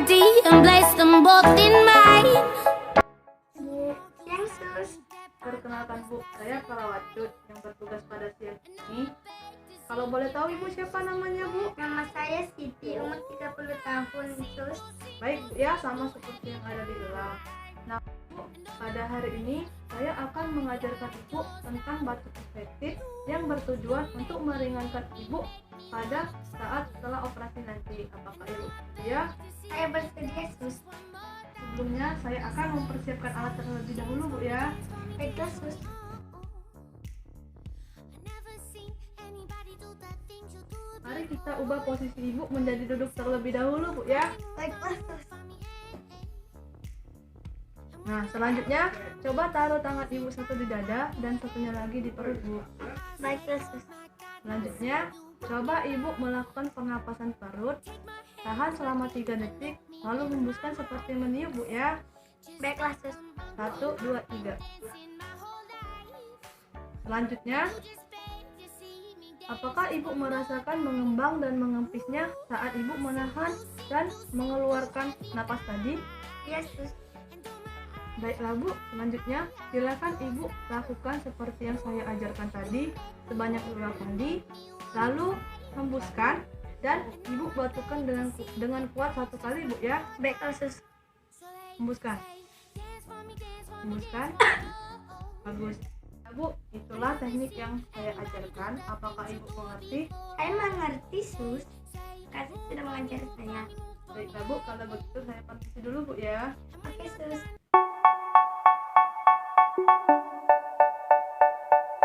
body and place them both in mine. Siang sus. Perkenalkan Bu, saya perawat Cut yang bertugas pada siang ini. Kalau boleh tahu Ibu siapa namanya Bu? Nama saya Siti, umur 30 tahun sus. Baik Bu ya, sama seperti yang ada di gelang. Nah Bu, pada hari ini saya akan mengajarkan Ibu tentang batuk efektif yang bertujuan untuk meringankan Ibu pada saat setelah operasi nanti. Apakah Ibu ya? Saya bersedia sus. Sebelumnya saya akan mempersiapkan alat terlebih dahulu Bu ya. Baiklah sus. Mari kita ubah posisi Ibu menjadi duduk terlebih dahulu Bu ya. Baiklah sus. Nah selanjutnya coba taruh tangan Ibu satu di dada dan satunya lagi di perut Bu. Baiklah sus. Selanjutnya coba Ibu melakukan pernapasan perut. Tahan selama 3 detik lalu hembuskan seperti meniup Bu ya. Baiklah sus. 1, 2, 3. Selanjutnya apakah Ibu merasakan mengembang dan mengempisnya saat Ibu menahan dan mengeluarkan napas tadi? Iya sus. Baiklah Bu, selanjutnya silakan Ibu lakukan seperti yang saya ajarkan tadi sebanyak 2 kali, lalu hembuskan dan Ibu batukkan dengan kuat 1 kali Bu ya. Baiklah sus. Hembuskan. Hembuskan. Bagus. Nah, Bu, itulah teknik yang saya ajarkan. Apakah Ibu mengerti? Saya mengerti sus. Kasih sudah mengajar saya. Baiklah Bu, kalau begitu saya permisi dulu Bu ya. Oke sus.